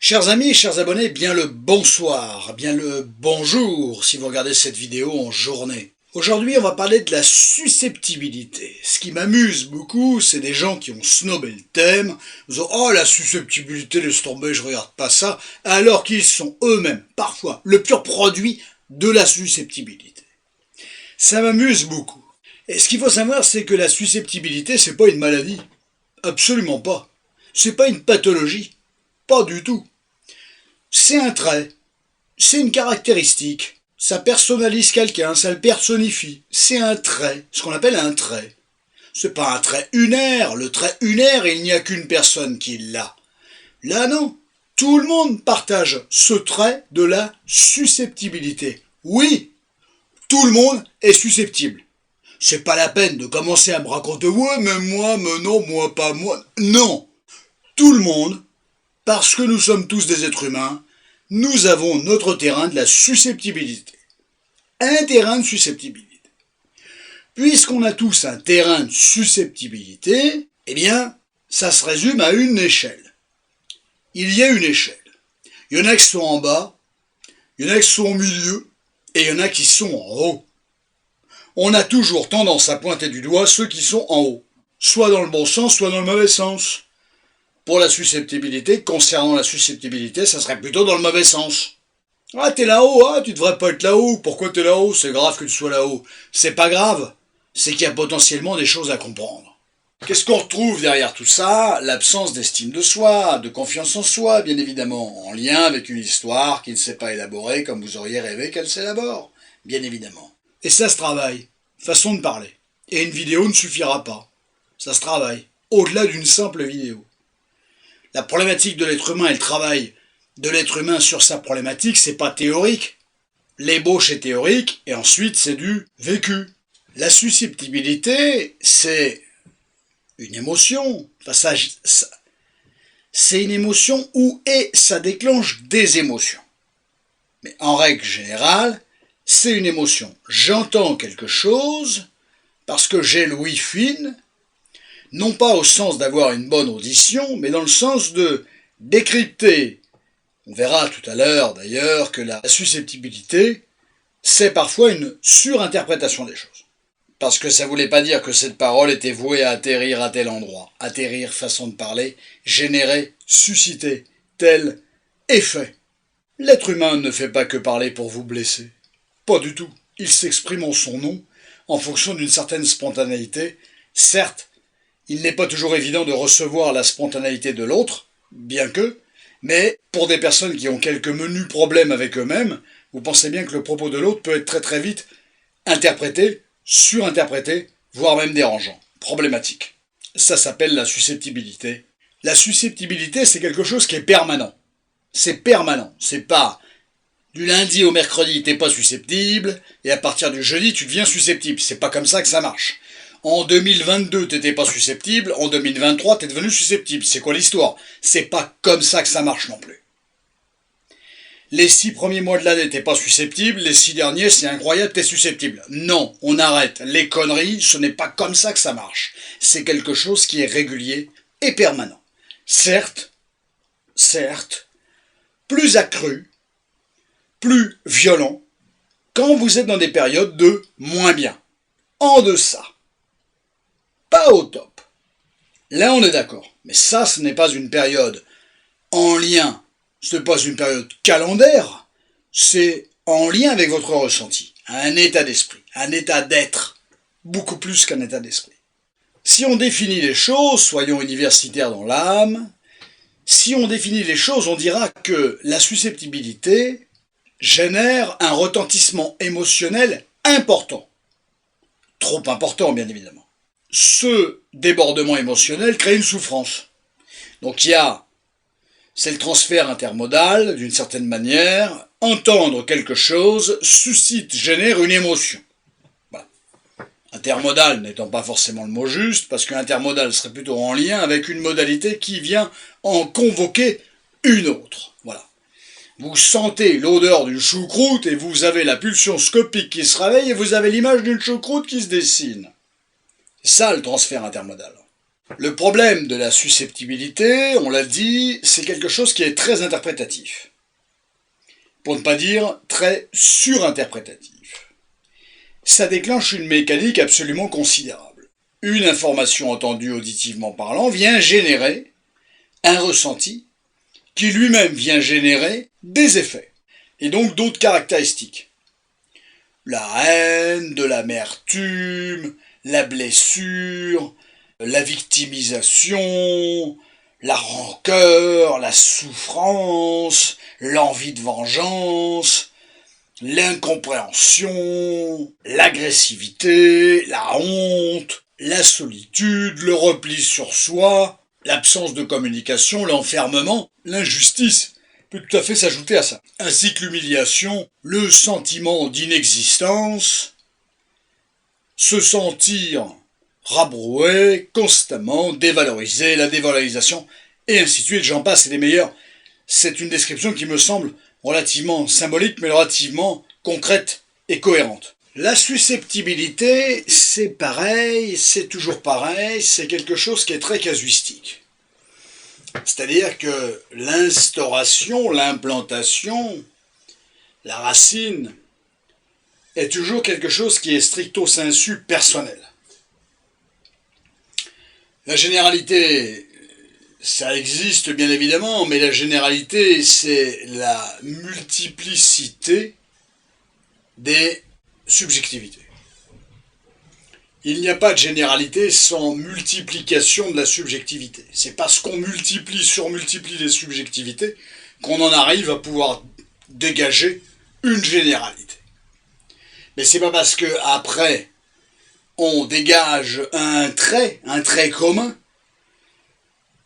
Chers amis, chers abonnés, bien le bonsoir, bien le bonjour si vous regardez cette vidéo en journée. Aujourd'hui, on va parler de la susceptibilité. Ce qui m'amuse beaucoup, c'est des gens qui ont snobé le thème, en disant « Oh, la susceptibilité, laisse tomber, je regarde pas ça », alors qu'ils sont eux-mêmes, parfois, le pur produit de la susceptibilité. Ça m'amuse beaucoup. Et ce qu'il faut savoir, c'est que la susceptibilité, c'est pas une maladie. Absolument pas. C'est pas une pathologie. Pas du tout. C'est un trait, c'est une caractéristique, ça personnalise quelqu'un, ça le personnifie, c'est un trait, ce qu'on appelle un trait. C'est pas un trait unaire, le trait unaire, il n'y a qu'une personne qui l'a. Là non, tout le monde partage ce trait de la susceptibilité. Oui, tout le monde est susceptible. C'est pas la peine de commencer à me raconter « Ouais, mais moi, mais non, moi pas moi ». Non, tout le monde, parce que nous sommes tous des êtres humains, nous avons notre terrain de la susceptibilité. Un terrain de susceptibilité. Puisqu'on a tous un terrain de susceptibilité, eh bien, ça se résume à une échelle. Il y a une échelle. Il y en a qui sont en bas, il y en a qui sont au milieu, et il y en a qui sont en haut. On a toujours tendance à pointer du doigt ceux qui sont en haut, soit dans le bon sens, soit dans le mauvais sens. Pour la susceptibilité, concernant la susceptibilité, ça serait plutôt dans le mauvais sens. Ah, t'es là-haut, ah, tu devrais pas être là-haut, pourquoi t'es là-haut? C'est grave que tu sois là-haut. C'est pas grave, c'est qu'il y a potentiellement des choses à comprendre. Qu'est-ce qu'on retrouve derrière tout ça? L'absence d'estime de soi, de confiance en soi, bien évidemment, en lien avec une histoire qui ne s'est pas élaborée comme vous auriez rêvé qu'elle s'élabore, bien évidemment. Et ça se travaille, façon de parler. Et une vidéo ne suffira pas. Ça se travaille, au-delà d'une simple vidéo. La problématique de l'être humain et le travail de l'être humain sur sa problématique, c'est pas théorique. L'ébauche est théorique et ensuite c'est du vécu. La susceptibilité, c'est une émotion. Enfin, c'est une émotion et ça déclenche des émotions. Mais en règle générale, c'est une émotion. J'entends quelque chose parce que j'ai l'ouïe fine, non pas au sens d'avoir une bonne audition, mais dans le sens de décrypter. On verra tout à l'heure d'ailleurs que la susceptibilité, c'est parfois une surinterprétation des choses. Parce que ça ne voulait pas dire que cette parole était vouée à atterrir à tel endroit. Atterrir, façon de parler, générer, susciter, tel effet. L'être humain ne fait pas que parler pour vous blesser. Pas du tout. Il s'exprime en son nom, en fonction d'une certaine spontanéité. Certes, il n'est pas toujours évident de recevoir la spontanéité de l'autre, bien que, mais pour des personnes qui ont quelques menus problèmes avec eux-mêmes, vous pensez bien que le propos de l'autre peut être très très vite interprété, surinterprété, voire même dérangeant, problématique. Ça s'appelle la susceptibilité. La susceptibilité, c'est quelque chose qui est permanent. C'est permanent, c'est pas du lundi au mercredi, t'es pas susceptible, et à partir du jeudi, tu deviens susceptible. C'est pas comme ça que ça marche. En 2022, t'étais pas susceptible, en 2023, t'es devenu susceptible. C'est quoi l'histoire? C'est pas comme ça que ça marche non plus. Les 6 premiers mois de l'année, t'es pas susceptible, les 6 derniers, c'est incroyable, t'es susceptible. Non, on arrête. Les conneries, ce n'est pas comme ça que ça marche. C'est quelque chose qui est régulier et permanent. Certes, plus accru, plus violent, quand vous êtes dans des périodes de moins bien. En deçà. Pas au top. Là, on est d'accord. Mais ça, ce n'est pas une période en lien. Ce n'est pas une période calendaire. C'est en lien avec votre ressenti. Un état d'esprit. Un état d'être. Beaucoup plus qu'un état d'esprit. Si on définit les choses, soyons universitaires dans l'âme, si on définit les choses, on dira que la susceptibilité génère un retentissement émotionnel important. Trop important, bien évidemment. Ce débordement émotionnel crée une souffrance. Donc c'est le transfert intermodal, d'une certaine manière. Entendre quelque chose suscite, génère une émotion. Voilà. Intermodal n'étant pas forcément le mot juste, parce qu'intermodal serait plutôt en lien avec une modalité qui vient en convoquer une autre. Voilà. Vous sentez l'odeur d'une choucroute et vous avez la pulsion scopique qui se réveille et vous avez l'image d'une choucroute qui se dessine. C'est ça le transfert intermodal. Le problème de la susceptibilité, on l'a dit, c'est quelque chose qui est très interprétatif. Pour ne pas dire très surinterprétatif. Ça déclenche une mécanique absolument considérable. Une information entendue auditivement parlant vient générer un ressenti qui lui-même vient générer des effets et donc d'autres caractéristiques. La haine, de l'amertume, la blessure, la victimisation, la rancœur, la souffrance, l'envie de vengeance, l'incompréhension, l'agressivité, la honte, la solitude, le repli sur soi, l'absence de communication, l'enfermement, l'injustice peut tout à fait s'ajouter à ça, ainsi que l'humiliation, le sentiment d'inexistence, se sentir rabroué, constamment dévalorisé, la dévalorisation, et ainsi de suite, j'en passe, et des meilleurs. C'est une description qui me semble relativement symbolique, mais relativement concrète et cohérente. La susceptibilité, c'est pareil, c'est toujours pareil, c'est quelque chose qui est très casuistique. C'est-à-dire que l'instauration, l'implantation, la racine, est toujours quelque chose qui est stricto sensu personnel. La généralité, ça existe bien évidemment, mais la généralité, c'est la multiplicité des subjectivités. Il n'y a pas de généralité sans multiplication de la subjectivité. C'est parce qu'on surmultiplie les subjectivités qu'on en arrive à pouvoir dégager une généralité. Mais c'est pas parce que après on dégage un trait commun,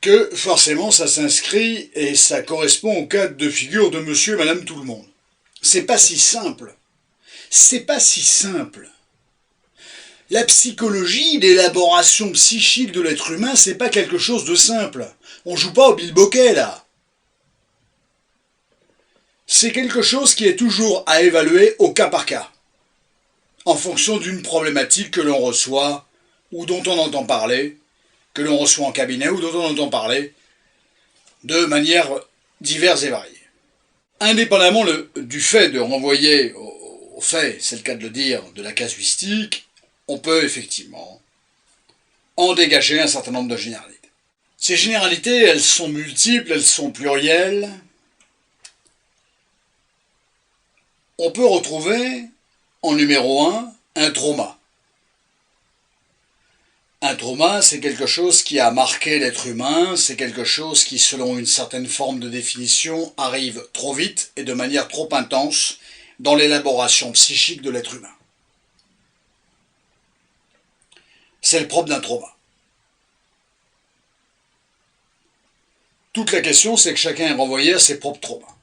que forcément ça s'inscrit et ça correspond au cadre de figure de monsieur et madame tout le monde. C'est pas si simple. C'est pas si simple. La psychologie, l'élaboration psychique de l'être humain, c'est pas quelque chose de simple. On joue pas au bilboquet, là. C'est quelque chose qui est toujours à évaluer au cas par cas, en fonction d'une problématique que l'on reçoit, ou dont on entend parler, que l'on reçoit en cabinet, ou dont on entend parler, de manière diverses et variées. Indépendamment du fait de renvoyer au fait, c'est le cas de le dire, de la casuistique, on peut effectivement en dégager un certain nombre de généralités. Ces généralités, elles sont multiples, elles sont plurielles. On peut retrouver, en numéro 1, un trauma. Un trauma, c'est quelque chose qui a marqué l'être humain, c'est quelque chose qui, selon une certaine forme de définition, arrive trop vite et de manière trop intense dans l'élaboration psychique de l'être humain. C'est le propre d'un trauma. Toute la question, c'est que chacun est renvoyé à ses propres traumas.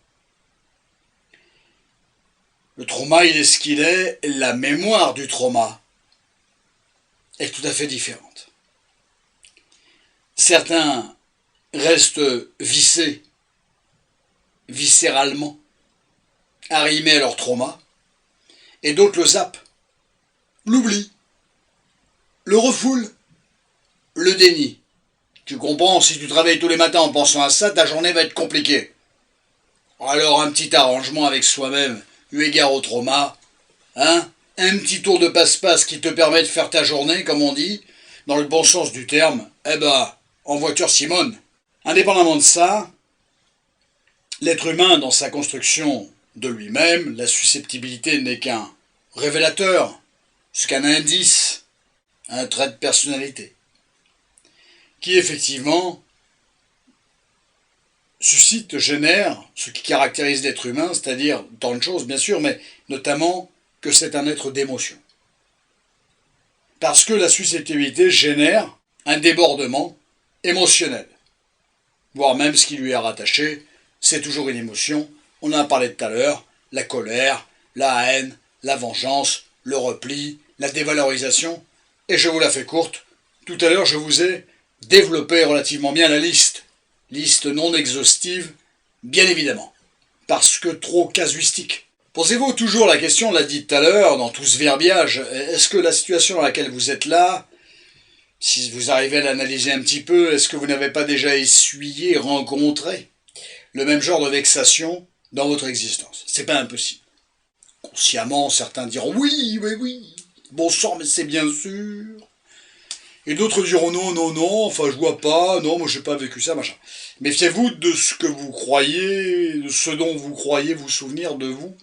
Le trauma, il est ce qu'il est, la mémoire du trauma est tout à fait différente. Certains restent vissés, viscéralement, arrimés à leur trauma, et d'autres le zappent, l'oublient, le refoulent, le dénient. Tu comprends, si tu te réveilles tous les matins en pensant à ça, ta journée va être compliquée. Alors un petit arrangement avec soi-même, eu égard au trauma, hein, un petit tour de passe-passe qui te permet de faire ta journée, comme on dit, dans le bon sens du terme, eh ben, en voiture Simone. Indépendamment de ça, l'être humain, dans sa construction de lui-même, la susceptibilité n'est qu'un révélateur, c'est qu'un indice, un trait de personnalité, qui effectivement suscite, génère ce qui caractérise l'être humain, c'est-à-dire tant de choses bien sûr, mais notamment que c'est un être d'émotion. Parce que la susceptibilité génère un débordement émotionnel, voire même ce qui lui est rattaché, c'est toujours une émotion, on en a parlé tout à l'heure, la colère, la haine, la vengeance, le repli, la dévalorisation, et je vous la fais courte, tout à l'heure je vous ai développé relativement bien la liste non exhaustive, bien évidemment, parce que trop casuistique. Posez-vous toujours la question, on l'a dit tout à l'heure, dans tout ce verbiage, est-ce que la situation dans laquelle vous êtes là, Si vous arrivez à l'analyser un petit peu, est-ce que vous n'avez pas déjà essuyé, rencontré le même genre de vexation dans votre existence? C'est pas impossible. Consciemment, certains diront oui, oui, oui, bon sang, mais c'est bien sûr. Et d'autres diront non, non, non, enfin je vois pas, non, moi j'ai pas vécu ça, machin. Méfiez-vous de ce que vous croyez, de ce dont vous croyez vous souvenir de vous,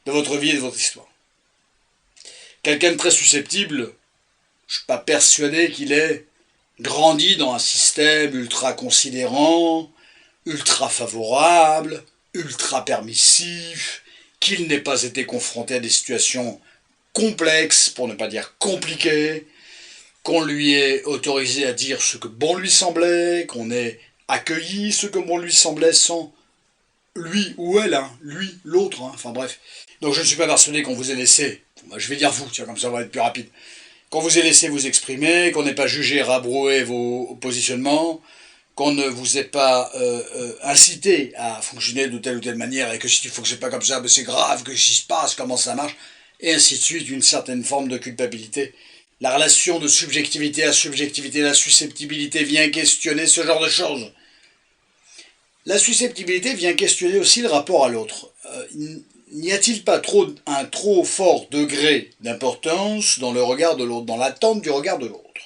de votre vie et de votre histoire. Quelqu'un de très susceptible, je suis pas persuadé qu'il ait grandi dans un système ultra considérant, ultra favorable, ultra permissif, qu'il n'ait pas été confronté à des situations complexes, pour ne pas dire compliquées, qu'on lui ait autorisé à dire ce que bon lui semblait, qu'on ait accueilli ce que bon lui semblait sans lui ou elle, hein, lui, l'autre, hein, enfin bref. Donc je ne suis pas persuadé qu'on vous ait laissé, je vais dire vous, tiens, comme ça va être plus rapide, qu'on vous ait laissé vous exprimer, qu'on n'ait pas jugé, rabroué vos positionnements, qu'on ne vous ait pas incité à fonctionner de telle ou telle manière, et que si tu ne fonctionnes pas comme ça, ben c'est grave, que ce qui se passe, comment ça marche, et ainsi de suite, une certaine forme de culpabilité. La relation de subjectivité à subjectivité, la susceptibilité vient questionner ce genre de choses. La susceptibilité vient questionner aussi le rapport à l'autre. N'y a-t-il pas un trop fort degré d'importance dans le regard de l'autre, dans l'attente du regard de l'autre?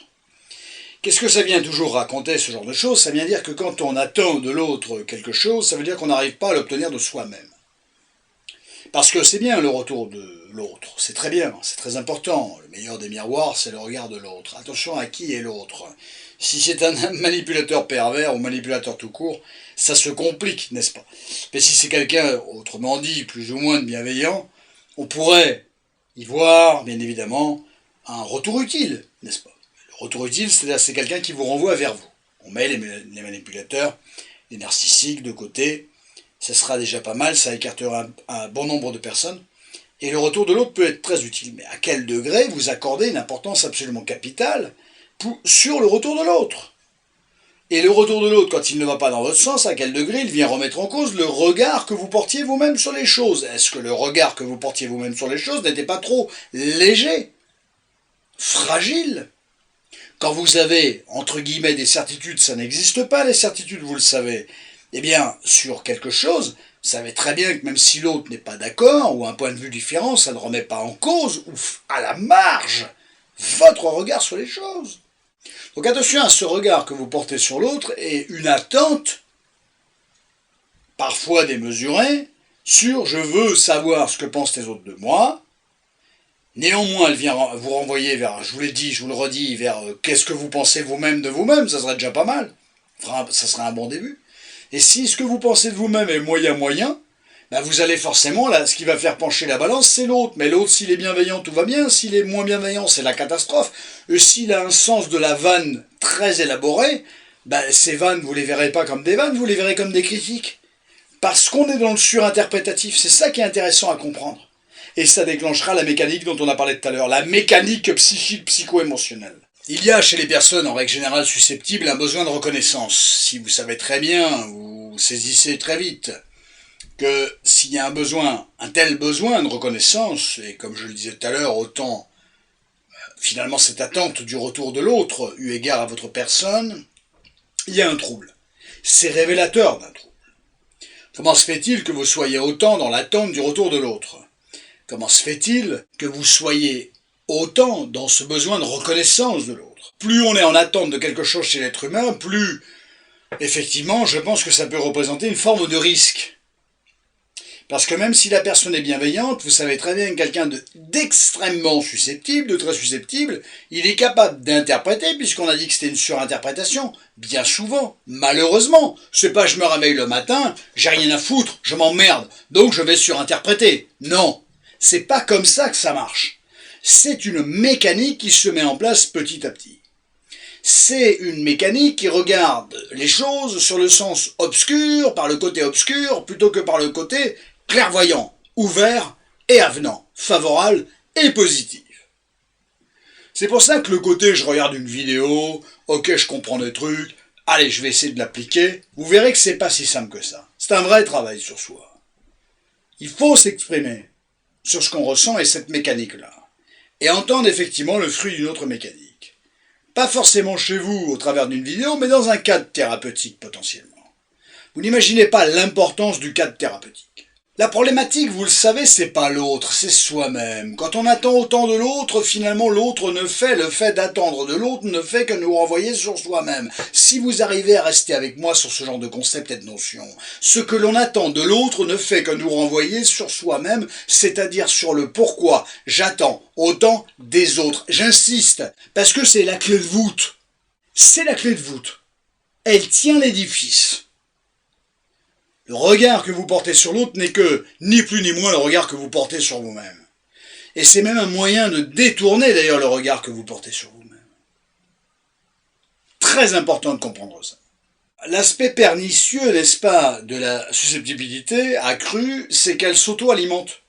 Qu'est-ce que ça vient toujours raconter, ce genre de choses? Ça vient dire que quand on attend de l'autre quelque chose, ça veut dire qu'on n'arrive pas à l'obtenir de soi-même. Parce que c'est bien le retour de l'autre, c'est très bien, c'est très important. Le meilleur des miroirs, c'est le regard de l'autre. Attention à qui est l'autre. Si c'est un manipulateur pervers ou manipulateur tout court, ça se complique, n'est-ce pas? Mais si c'est quelqu'un, autrement dit, plus ou moins bienveillant, on pourrait y voir, bien évidemment, un retour utile, n'est-ce pas? Le retour utile, c'est-à-dire c'est quelqu'un qui vous renvoie vers vous. On met les manipulateurs, les narcissiques de côté, ça sera déjà pas mal, ça écartera un bon nombre de personnes. Et le retour de l'autre peut être très utile. Mais à quel degré vous accordez une importance absolument capitale sur le retour de l'autre? Et le retour de l'autre, quand il ne va pas dans votre sens, à quel degré il vient remettre en cause le regard que vous portiez vous-même sur les choses? Est-ce que le regard que vous portiez vous-même sur les choses n'était pas trop léger, fragile? Quand vous avez, entre guillemets, des certitudes, ça n'existe pas, les certitudes, vous le savez. Eh bien, sur quelque chose, vous savez très bien que même si l'autre n'est pas d'accord, ou un point de vue différent, ça ne remet pas en cause, ou à la marge, votre regard sur les choses. Donc attention à ce regard que vous portez sur l'autre et une attente, parfois démesurée, sur « je veux savoir ce que pensent les autres de moi ». Néanmoins, elle vient vous renvoyer vers, je vous l'ai dit, je vous le redis, vers qu'est-ce que vous pensez vous-même de vous-même, ça serait déjà pas mal. Ça serait un bon début. Et si ce que vous pensez de vous-même est moyen, ben vous allez forcément, là, ce qui va faire pencher la balance, c'est l'autre. Mais l'autre, s'il est bienveillant, tout va bien. S'il est moins bienveillant, c'est la catastrophe. Et s'il a un sens de la vanne très élaboré, ben ces vannes, vous les verrez pas comme des vannes, vous les verrez comme des critiques. Parce qu'on est dans le surinterprétatif, c'est ça qui est intéressant à comprendre. Et ça déclenchera la mécanique dont on a parlé tout à l'heure, la mécanique psychique, psycho-émotionnelle. Il y a chez les personnes, en règle générale susceptibles, un besoin de reconnaissance. Si vous savez très bien, vous saisissez très vite, que s'il y a un tel besoin de reconnaissance, et comme je le disais tout à l'heure, autant finalement cette attente du retour de l'autre, eu égard à votre personne, il y a un trouble. C'est révélateur d'un trouble. Comment se fait-il que vous soyez autant dans l'attente du retour de l'autre? Comment se fait-il que vous soyez autant dans ce besoin de reconnaissance de l'autre? Plus on est en attente de quelque chose chez l'être humain, plus, effectivement, je pense que ça peut représenter une forme de risque. Parce que même si la personne est bienveillante, vous savez très bien que quelqu'un d'extrêmement susceptible, de très susceptible, il est capable d'interpréter, puisqu'on a dit que c'était une surinterprétation, bien souvent, malheureusement. C'est pas je me réveille le matin, j'ai rien à foutre, je m'emmerde, donc je vais surinterpréter. Non, c'est pas comme ça que ça marche. C'est une mécanique qui se met en place petit à petit. C'est une mécanique qui regarde les choses sur le sens obscur, par le côté obscur, plutôt que par le côté clairvoyant, ouvert et avenant, favorable et positif. C'est pour ça que le côté je regarde une vidéo, ok je comprends des trucs, allez je vais essayer de l'appliquer, vous verrez que c'est pas si simple que ça. C'est un vrai travail sur soi. Il faut s'exprimer sur ce qu'on ressent et cette mécanique-là. Et entendre effectivement le fruit d'une autre mécanique. Pas forcément chez vous au travers d'une vidéo, mais dans un cadre thérapeutique potentiellement. Vous n'imaginez pas l'importance du cadre thérapeutique. La problématique, vous le savez, c'est pas l'autre, c'est soi-même. Quand on attend autant de l'autre, finalement l'autre ne fait, le fait d'attendre de l'autre ne fait que nous renvoyer sur soi-même. Si vous arrivez à rester avec moi sur ce genre de concept et de notion, ce que l'on attend de l'autre ne fait que nous renvoyer sur soi-même, c'est-à-dire sur le pourquoi j'attends autant des autres. J'insiste, parce que c'est la clé de voûte. C'est la clé de voûte. Elle tient l'édifice. Le regard que vous portez sur l'autre n'est que, ni plus ni moins, le regard que vous portez sur vous-même. Et c'est même un moyen de détourner d'ailleurs le regard que vous portez sur vous-même. Très important de comprendre ça. L'aspect pernicieux, n'est-ce pas, de la susceptibilité accrue, c'est qu'elle s'auto-alimente.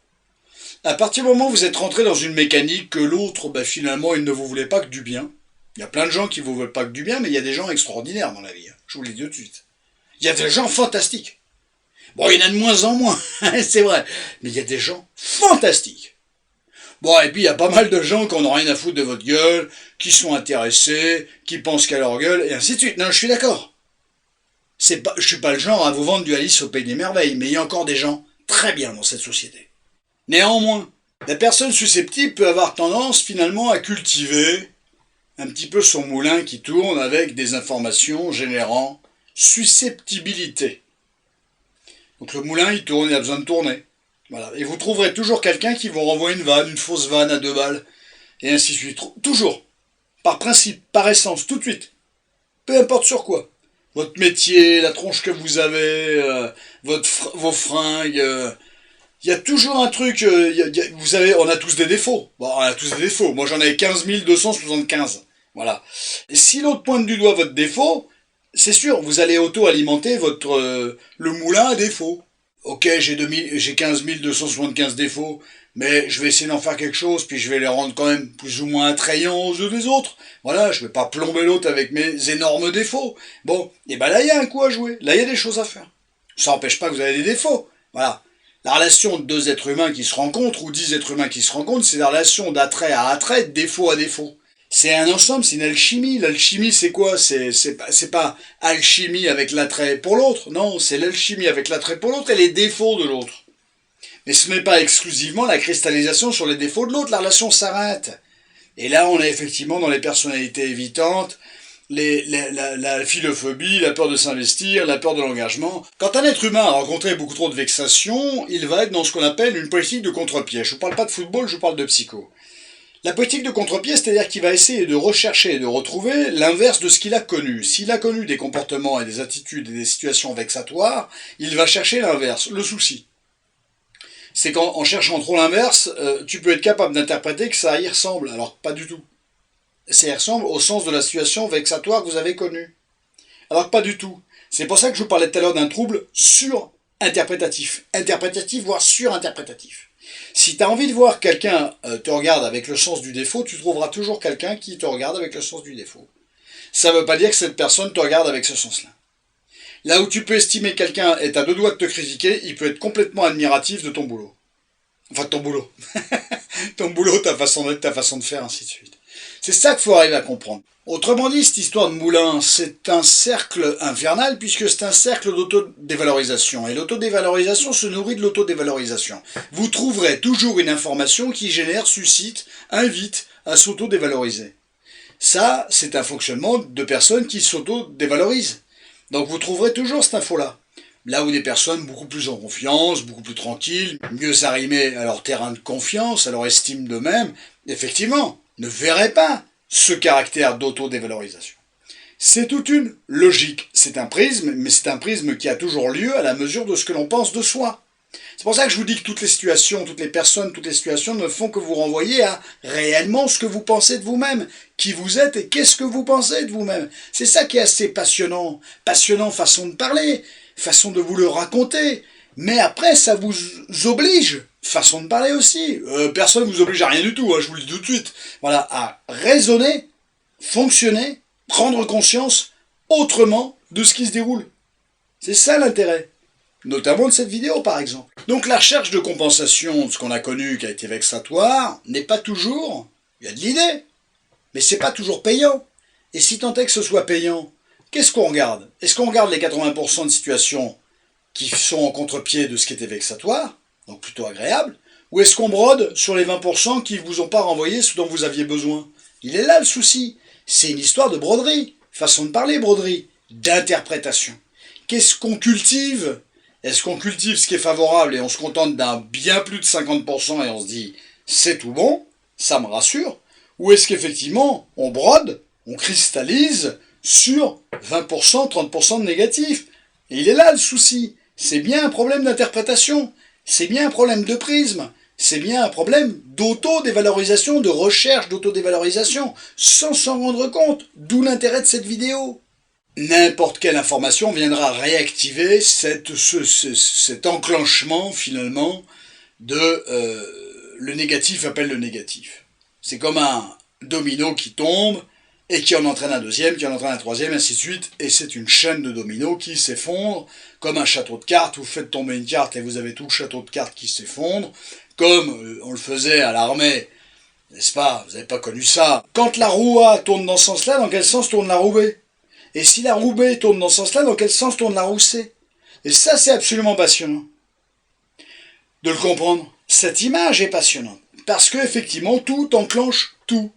À partir du moment où vous êtes rentré dans une mécanique que l'autre, finalement, il ne vous voulait pas que du bien. Il y a plein de gens qui ne vous veulent pas que du bien, mais il y a des gens extraordinaires dans la vie. Je vous le dis tout de suite. Il y a des gens fantastiques. Bon, il y en a de moins en moins, c'est vrai, mais il y a des gens fantastiques. Bon, et puis il y a pas mal de gens qui n'ont rien à foutre de votre gueule, qui sont intéressés, qui pensent qu'à leur gueule, et ainsi de suite. Non, je suis d'accord. Je suis pas le genre à vous vendre du Alice au Pays des Merveilles, mais il y a encore des gens très bien dans cette société. Néanmoins, la personne susceptible peut avoir tendance finalement à cultiver un petit peu son moulin qui tourne avec des informations générant susceptibilité. Donc le moulin, il tourne, il a besoin de tourner. Voilà. Et vous trouverez toujours quelqu'un qui vous renvoie une vanne, une fausse vanne à 2 balles, et ainsi de suite. Toujours. Par principe, par essence, tout de suite. Peu importe sur quoi. Votre métier, la tronche que vous avez, vos fringues. Il y a toujours un truc, vous savez, on a tous des défauts. Bon, on a tous des défauts. Moi, j'en avais 15 275. Voilà. Et si l'autre pointe du doigt votre défaut, c'est sûr, vous allez auto-alimenter le moulin à défaut. Ok, j'ai 15 275 défauts, mais je vais essayer d'en faire quelque chose, puis je vais les rendre quand même plus ou moins attrayants aux yeux des autres. Voilà, je vais pas plomber l'autre avec mes énormes défauts. Bon, et là, il y a un coup à jouer. Là, il y a des choses à faire. Ça n'empêche pas que vous avez des défauts. Voilà. La relation de 2 êtres humains qui se rencontrent, ou 10 êtres humains qui se rencontrent, c'est la relation d'attrait à attrait, de défaut à défaut. C'est un ensemble, c'est une alchimie. L'alchimie, c'est quoi? C'est pas alchimie avec l'attrait pour l'autre. Non, c'est l'alchimie avec l'attrait pour l'autre et les défauts de l'autre. Mais ce n'est pas exclusivement la cristallisation sur les défauts de l'autre. La relation s'arrête. Et là, on est effectivement dans les personnalités évitantes, la philophobie, la peur de s'investir, la peur de l'engagement. Quand un être humain a rencontré beaucoup trop de vexations, il va être dans ce qu'on appelle une politique de contre-pied. Je ne parle pas de football, je parle de psycho. La politique de contre-pied, c'est-à-dire qu'il va essayer de rechercher et de retrouver l'inverse de ce qu'il a connu. S'il a connu des comportements et des attitudes et des situations vexatoires, il va chercher l'inverse, le souci. C'est qu'en cherchant trop l'inverse, tu peux être capable d'interpréter que ça y ressemble, alors pas du tout. Ça y ressemble au sens de la situation vexatoire que vous avez connue. Alors pas du tout. C'est pour ça que je vous parlais tout à l'heure d'un trouble sur-interprétatif. Interprétatif, voire sur-interprétatif. Si tu as envie de voir quelqu'un te regarde avec le sens du défaut, tu trouveras toujours quelqu'un qui te regarde avec le sens du défaut. Ça ne veut pas dire que cette personne te regarde avec ce sens-là. Là où tu peux estimer quelqu'un est à 2 doigts de te critiquer, il peut être complètement admiratif de ton boulot. Enfin, de ton boulot. Ton boulot, ta façon d'être, ta façon de faire, ainsi de suite. C'est ça qu'il faut arriver à comprendre. Autrement dit, cette histoire de moulin, c'est un cercle infernal puisque c'est un cercle d'autodévalorisation. Et l'autodévalorisation se nourrit de l'autodévalorisation. Vous trouverez toujours une information qui génère, suscite, invite à s'autodévaloriser. Ça, c'est un fonctionnement de personnes qui s'autodévalorisent. Donc vous trouverez toujours cette info-là. Là où des personnes beaucoup plus en confiance, beaucoup plus tranquilles, mieux arrimées à leur terrain de confiance, à leur estime d'eux-mêmes, effectivement, ne verraient pas ce caractère d'autodévalorisation. C'est toute une logique. C'est un prisme, mais c'est un prisme qui a toujours lieu à la mesure de ce que l'on pense de soi. C'est pour ça que je vous dis que toutes les situations, toutes les personnes, toutes les situations ne font que vous renvoyer à réellement ce que vous pensez de vous-même, qui vous êtes et qu'est-ce que vous pensez de vous-même. C'est ça qui est assez passionnant. Passionnant façon de parler, façon de vous le raconter, mais après ça vous oblige, façon de parler aussi, personne ne vous oblige à rien du tout, hein, je vous le dis tout de suite, voilà, à raisonner, fonctionner, prendre conscience autrement de ce qui se déroule. C'est ça l'intérêt, notamment de cette vidéo par exemple. Donc la recherche de compensation de ce qu'on a connu qui a été vexatoire n'est pas toujours, il y a de l'idée, mais c'est pas toujours payant. Et si tant est que ce soit payant, qu'est-ce qu'on regarde? Est-ce qu'on regarde les 80% de situations qui sont en contre-pied de ce qui était vexatoire, donc plutôt agréable, ou est-ce qu'on brode sur les 20% qui ne vous ont pas renvoyé ce dont vous aviez besoin? Il est là le souci. C'est une histoire de broderie, façon de parler broderie, d'interprétation. Qu'est-ce qu'on cultive? Est-ce qu'on cultive ce qui est favorable et on se contente d'un bien plus de 50% et on se dit c'est tout bon, ça me rassure? Ou est-ce qu'effectivement on brode, on cristallise sur 20%, 30% de négatif? Et il est là le souci. C'est bien un problème d'interprétation, c'est bien un problème de prisme, c'est bien un problème d'auto-dévalorisation, de recherche d'auto-dévalorisation, sans s'en rendre compte, d'où l'intérêt de cette vidéo. N'importe quelle information viendra réactiver cet enclenchement finalement de le négatif appelle le négatif. C'est comme un domino qui tombe et qui en entraîne un deuxième, qui en entraîne un troisième, ainsi de suite, et c'est une chaîne de dominos qui s'effondre, comme un château de cartes, vous faites tomber une carte et vous avez tout le château de cartes qui s'effondre, comme on le faisait à l'armée, n'est-ce pas? Vous n'avez pas connu ça. Quand la roue A tourne dans ce sens-là, dans quel sens tourne la roue B? Et si la roue B tourne dans ce sens-là, dans quel sens tourne la roue C? Et ça, c'est absolument passionnant de le comprendre. Cette image est passionnante, parce qu'effectivement, tout enclenche tout.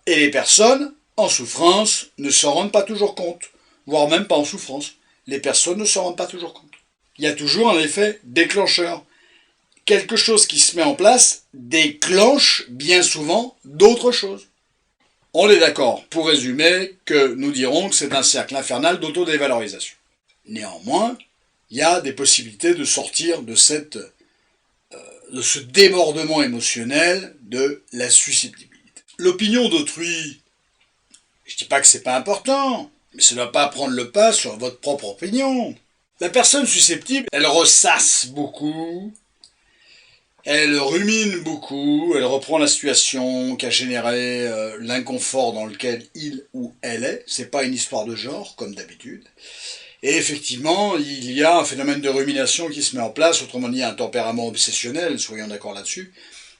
Et les personnes en souffrance ne s'en rendent pas toujours compte, voire même pas en souffrance. Les personnes ne s'en rendent pas toujours compte. Il y a toujours un effet déclencheur. Quelque chose qui se met en place déclenche bien souvent d'autres choses. On est d'accord, pour résumer, que nous dirons que c'est un cercle infernal d'autodévalorisation. Néanmoins, il y a des possibilités de sortir de ce débordement émotionnel de la susceptibilité. L'opinion d'autrui, je ne dis pas que c'est pas important, mais ça ne doit pas prendre le pas sur votre propre opinion. La personne susceptible, elle ressasse beaucoup, elle rumine beaucoup, elle reprend la situation qui a généré l'inconfort dans lequel il ou elle est. C'est pas une histoire de genre, comme d'habitude. Et effectivement, il y a un phénomène de rumination qui se met en place, autrement dit un tempérament obsessionnel, soyons d'accord là-dessus,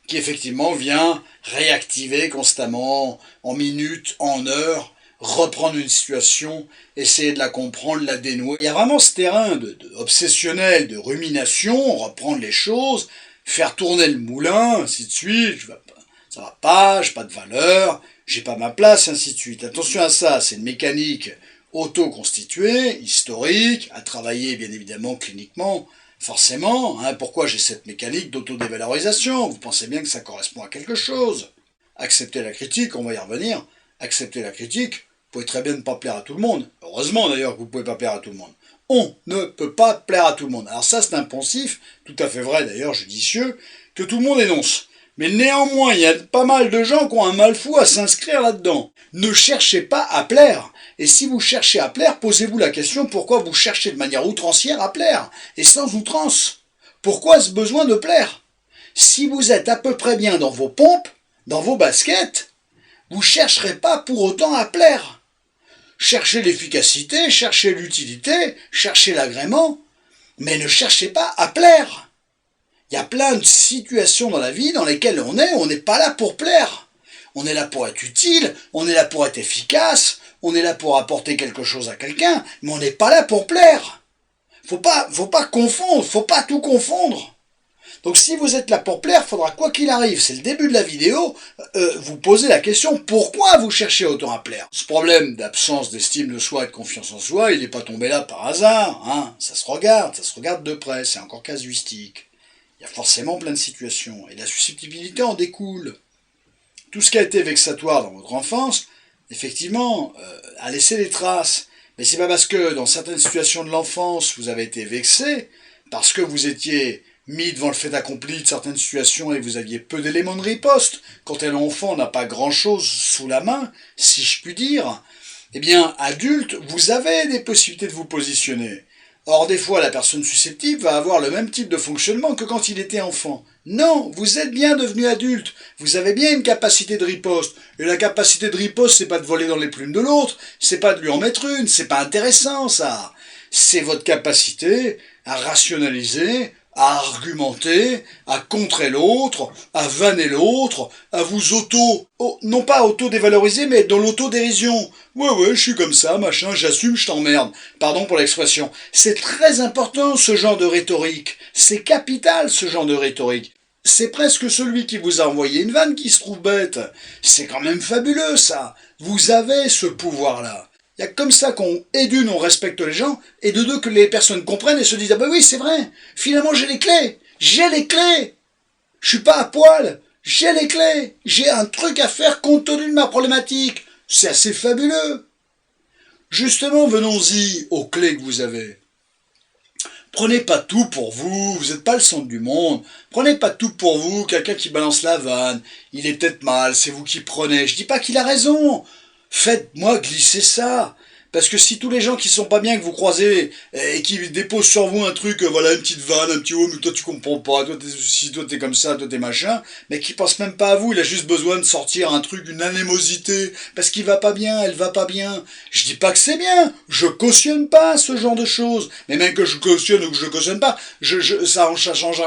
qui effectivement vient réactiver constamment, en minutes, en heures, reprendre une situation, essayer de la comprendre, la dénouer. Il y a vraiment ce terrain obsessionnel, de rumination, reprendre les choses, faire tourner le moulin, ainsi de suite, ça va pas, j'ai pas de valeur, j'ai pas ma place, ainsi de suite. Attention à ça, c'est une mécanique auto-constituée, historique, à travailler bien évidemment cliniquement, forcément. Pourquoi j'ai cette mécanique d'auto-dévalorisation? Vous pensez bien que ça correspond à quelque chose. Accepter la critique, on va y revenir, accepter la critique, vous pouvez très bien ne pas plaire à tout le monde. Heureusement d'ailleurs que vous ne pouvez pas plaire à tout le monde. On ne peut pas plaire à tout le monde. Alors ça, c'est un poncif, tout à fait vrai d'ailleurs, judicieux, que tout le monde énonce. Mais néanmoins, il y a pas mal de gens qui ont un mal fou à s'inscrire là-dedans. Ne cherchez pas à plaire. Et si vous cherchez à plaire, posez-vous la question pourquoi vous cherchez de manière outrancière à plaire, et sans outrance. Pourquoi ce besoin de plaire? Si vous êtes à peu près bien dans vos pompes, dans vos baskets, vous ne chercherez pas pour autant à plaire. Cherchez l'efficacité, cherchez l'utilité, cherchez l'agrément, mais ne cherchez pas à plaire. Il y a plein de situations dans la vie dans lesquelles on n'est pas là pour plaire. On est là pour être utile, on est là pour être efficace, on est là pour apporter quelque chose à quelqu'un, mais on n'est pas là pour plaire. Faut pas confondre, faut pas tout confondre. Donc si vous êtes là pour plaire, il faudra quoi qu'il arrive, c'est le début de la vidéo, vous poser la question pourquoi vous cherchez autant à plaire. Ce problème d'absence d'estime de soi et de confiance en soi, il n'est pas tombé là par hasard, ça se regarde de près, c'est encore casuistique. Il y a forcément plein de situations, et la susceptibilité en découle. Tout ce qui a été vexatoire dans votre enfance, effectivement, a laissé des traces. Mais c'est pas parce que dans certaines situations de l'enfance, vous avez été vexé, parce que vous étiez mis devant le fait accompli de certaines situations et vous aviez peu d'éléments de riposte, quand un enfant n'a pas grand-chose sous la main, si je puis dire, eh bien, adulte, vous avez des possibilités de vous positionner. Or, des fois, la personne susceptible va avoir le même type de fonctionnement que quand il était enfant. Non, vous êtes bien devenu adulte, vous avez bien une capacité de riposte. Et la capacité de riposte, c'est pas de voler dans les plumes de l'autre, c'est pas de lui en mettre une, c'est pas intéressant ça. C'est votre capacité à rationaliser, à argumenter, à contrer l'autre, à vanner l'autre, à vous non pas auto-dévaloriser, mais être dans l'autodérision. Ouais, je suis comme ça, machin, j'assume, je t'emmerde. Pardon pour l'expression. C'est très important ce genre de rhétorique. C'est capital ce genre de rhétorique. C'est presque celui qui vous a envoyé une vanne qui se trouve bête. C'est quand même fabuleux ça. Vous avez ce pouvoir-là. Il y a comme ça et d'une, on respecte les gens, et de deux, que les personnes comprennent et se disent « Ah ben oui, c'est vrai, finalement j'ai les clés, je suis pas à poil, j'ai les clés, j'ai un truc à faire compte tenu de ma problématique. » C'est assez fabuleux. Justement, venons-y aux clés que vous avez. Prenez pas tout pour vous, vous n'êtes pas le centre du monde. Prenez pas tout pour vous, quelqu'un qui balance la vanne, il est peut-être mal, c'est vous qui prenez. Je dis pas qu'il a raison. Faites-moi glisser ça. Parce que si tous les gens qui sont pas bien que vous croisez et qui déposent sur vous un truc, voilà, une petite vanne, un petit oh, mais toi tu comprends pas, toi t'es comme ça, toi t'es machin, mais qui pense même pas à vous, il a juste besoin de sortir un truc, une animosité, parce qu'il va pas bien, elle va pas bien. Je dis pas que c'est bien, je cautionne pas ce genre de choses, mais même que je cautionne ou que je cautionne pas, ça change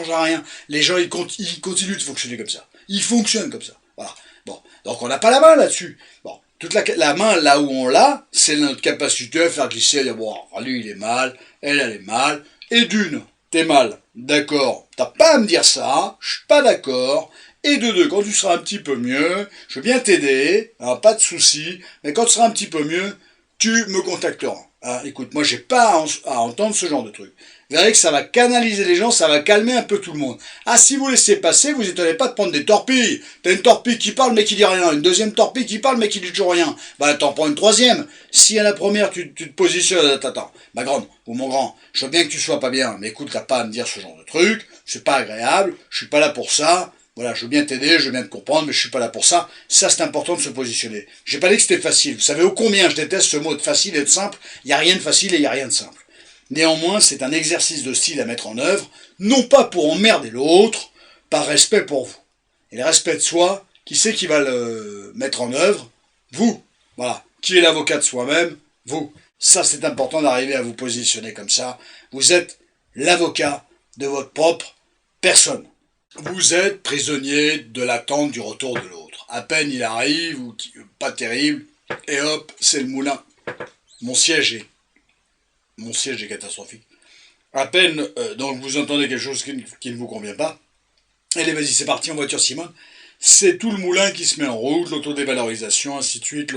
rien. Les gens ils continuent de fonctionner comme ça. Ils fonctionnent comme ça. Voilà. Bon, donc on n'a pas la main là-dessus. Bon. Toute la main, là où on l'a, c'est notre capacité à faire glisser, à dire, bon, lui, il est mal, elle est mal, et d'une, t'es mal, d'accord, t'as pas à me dire ça, je suis pas d'accord, et de deux, quand tu seras un petit peu mieux, je veux bien t'aider, hein, pas de souci, mais quand tu seras un petit peu mieux, tu me contacteras. Hein, écoute, moi, j'ai pas à entendre ce genre de truc. Vous verrez que ça va canaliser les gens, ça va calmer un peu tout le monde. Ah, si vous laissez passer, vous étonnez pas de prendre des torpilles. T'as une torpille qui parle mais qui dit rien, une deuxième torpille qui parle mais qui dit toujours rien. Bah, t'en prends une troisième. Si à la première, tu te positionnes, attends, ma grande, ou mon grand, je veux bien que tu sois pas bien, mais écoute, t'as pas à me dire ce genre de truc, c'est pas agréable, je suis pas là pour ça. Voilà, je veux bien t'aider, je veux bien te comprendre, mais je suis pas là pour ça. Ça, c'est important de se positionner. J'ai pas dit que c'était facile. Vous savez ô combien je déteste ce mot de facile et de simple. Il n'y a rien de facile et il n'y a rien de simple. Néanmoins, c'est un exercice de style à mettre en œuvre, non pas pour emmerder l'autre, par respect pour vous. Et le respect de soi, qui c'est qui va le mettre en œuvre? Vous. Voilà. Qui est l'avocat de soi-même? Vous. Ça, c'est important d'arriver à vous positionner comme ça. Vous êtes l'avocat de votre propre personne. Vous êtes prisonnier de l'attente du retour de l'autre. À peine il arrive, ou pas terrible, et hop, c'est le moulin. Mon siège est catastrophique. À peine, donc vous entendez quelque chose qui ne vous convient pas, allez, vas-y, c'est parti en voiture Simone. C'est tout le moulin qui se met en route, l'autodévalorisation, ainsi de suite,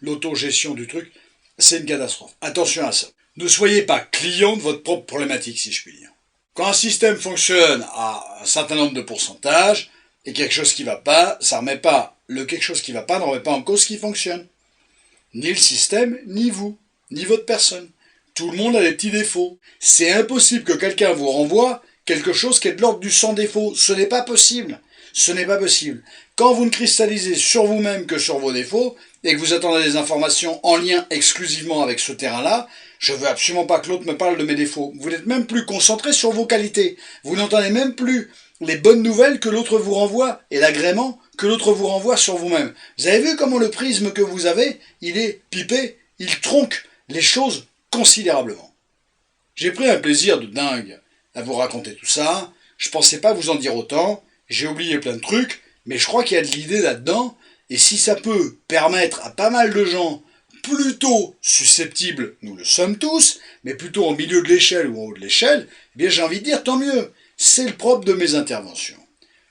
l'autogestion du truc. C'est une catastrophe. Attention à ça. Ne soyez pas client de votre propre problématique, si je puis dire. Quand un système fonctionne à un certain nombre de pourcentages, et quelque chose qui va pas, ça remet pas, le quelque chose qui va pas ne remet pas en cause ce qui fonctionne. Ni le système, ni vous, ni votre personne. Tout le monde a des petits défauts. C'est impossible que quelqu'un vous renvoie quelque chose qui est de l'ordre du sans défaut. Ce n'est pas possible. Ce n'est pas possible. Quand vous ne cristallisez sur vous-même que sur vos défauts, et que vous attendez des informations en lien exclusivement avec ce terrain-là, je veux absolument pas que l'autre me parle de mes défauts. Vous n'êtes même plus concentré sur vos qualités. Vous n'entendez même plus les bonnes nouvelles que l'autre vous renvoie et l'agrément que l'autre vous renvoie sur vous-même. Vous avez vu comment le prisme que vous avez, il est pipé, il tronque les choses considérablement. J'ai pris un plaisir de dingue à vous raconter tout ça. Je pensais pas vous en dire autant. J'ai oublié plein de trucs, mais je crois qu'il y a de l'idée là-dedans. Et si ça peut permettre à pas mal de gens plutôt susceptibles, nous le sommes tous, mais plutôt au milieu de l'échelle ou en haut de l'échelle, eh bien j'ai envie de dire tant mieux. C'est le propre de mes interventions.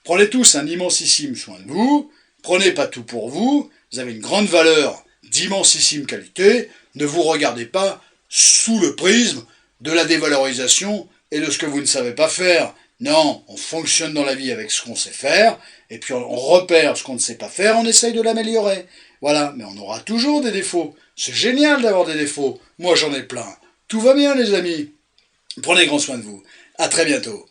Prenez tous un immensissime soin de vous. Prenez pas tout pour vous. Vous avez une grande valeur d'immensissime qualité. Ne vous regardez pas sous le prisme de la dévalorisation et de ce que vous ne savez pas faire. Non, on fonctionne dans la vie avec ce qu'on sait faire, et puis on repère ce qu'on ne sait pas faire, on essaye de l'améliorer. Voilà, mais on aura toujours des défauts. C'est génial d'avoir des défauts. Moi j'en ai plein. Tout va bien les amis. Prenez grand soin de vous. À très bientôt.